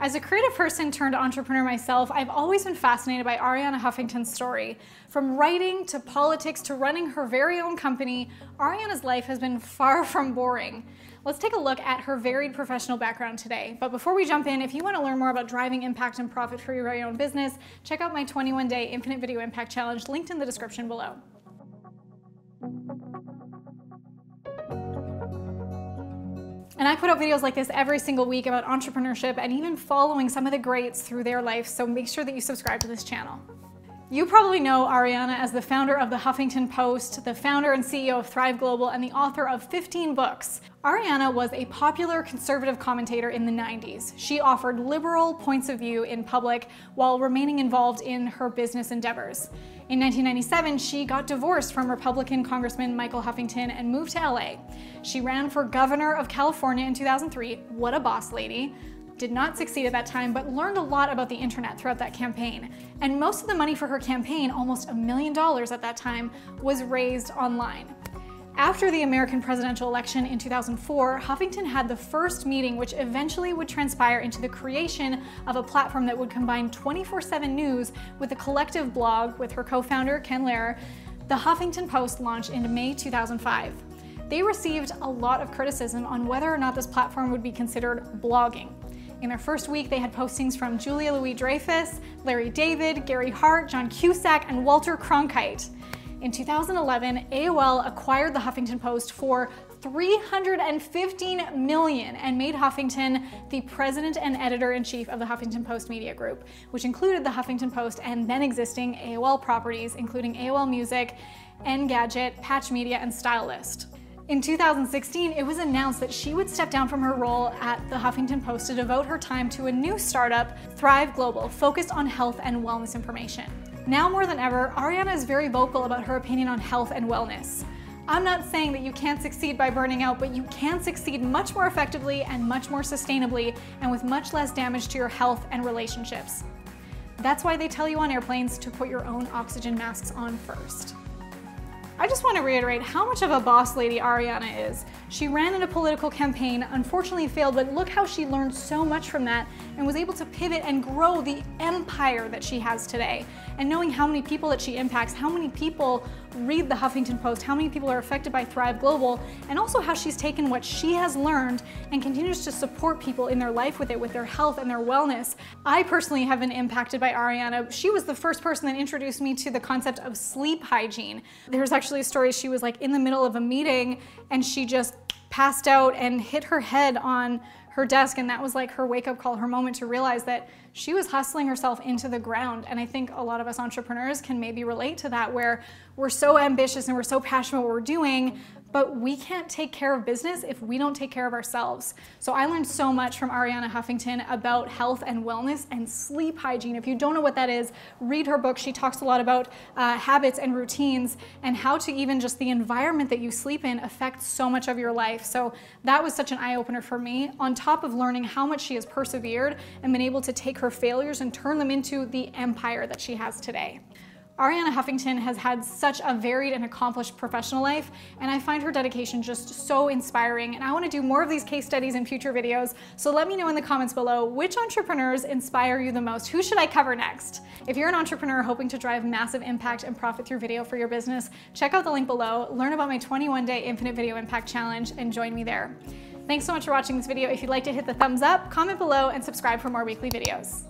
As a creative person turned entrepreneur myself, I've always been fascinated by Arianna Huffington's story. From writing to politics to running her very own company, Arianna's life has been far from boring. Let's take a look at her varied professional background today. But before we jump in, if you want to learn more about driving impact and profit for your very own business, check out my 21-day Infinite Video Impact Challenge linked in the description below. And I put out videos like this every single week about entrepreneurship and even following some of the greats through their life, so make sure that you subscribe to this channel. You probably know Arianna as the founder of the Huffington Post, the founder and CEO of Thrive Global, and the author of 15 books. Arianna was a popular conservative commentator in the 90s. She offered liberal points of view in public while remaining involved in her business endeavors. In 1997, she got divorced from Republican Congressman Michael Huffington and moved to LA. She ran for governor of California in 2003. What a boss lady. Did not succeed at that time, but learned a lot about the internet throughout that campaign. And most of the money for her campaign, almost $1 million at that time, was raised online. After the American presidential election in 2004, Huffington had the first meeting which eventually would transpire into the creation of a platform that would combine 24/7 news with a collective blog with her co-founder, Ken Lehrer. The Huffington Post launched in May 2005. They received a lot of criticism on whether or not this platform would be considered blogging. In their first week, they had postings from Julia Louis-Dreyfus, Larry David, Gary Hart, John Cusack, and Walter Cronkite. In 2011, AOL acquired the Huffington Post for $315 million and made Huffington the president and editor-in-chief of the Huffington Post Media Group, which included the Huffington Post and then existing AOL properties, including AOL Music, Engadget, Patch Media, and Stylist. In 2016, it was announced that she would step down from her role at the Huffington Post to devote her time to a new startup, Thrive Global, focused on health and wellness information. Now more than ever, Arianna is very vocal about her opinion on health and wellness. I'm not saying that you can't succeed by burning out, but you can succeed much more effectively and much more sustainably and with much less damage to your health and relationships. That's why they tell you on airplanes to put your own oxygen masks on first. I just want to reiterate how much of a boss lady Arianna is. She ran in a political campaign, unfortunately failed, but look how she learned so much from that and was able to pivot and grow the empire that she has today. And knowing how many people that she impacts, how many people read the Huffington Post, how many people are affected by Thrive Global, and also how she's taken what she has learned and continues to support people in their life with it, with their health and their wellness. I personally have been impacted by Arianna. She was the first person that introduced me to the concept of sleep hygiene. There's actually a story, she was like in the middle of a meeting and she just passed out and hit her head on her desk, and that was like her wake-up call, her moment to realize that she was hustling herself into the ground. And I think a lot of us entrepreneurs can maybe relate to that, where we're so ambitious and we're so passionate about what we're doing, but we can't take care of business if we don't take care of ourselves. So I learned so much from Arianna Huffington about health and wellness and sleep hygiene. If you don't know what that is, read her book. She talks a lot about habits and routines and how to even just the environment that you sleep in affects so much of your life. So that was such an eye-opener for me, on top of learning how much she has persevered and been able to take her failures and turn them into the empire that she has today. Arianna Huffington has had such a varied and accomplished professional life, and I find her dedication just so inspiring, and I want to do more of these case studies in future videos, so let me know in the comments below which entrepreneurs inspire you the most. Who should I cover next? If you're an entrepreneur hoping to drive massive impact and profit through video for your business, check out the link below, learn about my 21-day Infinite Video Impact Challenge, and join me there. Thanks so much for watching this video. If you'd like to hit the thumbs up, comment below, and subscribe for more weekly videos.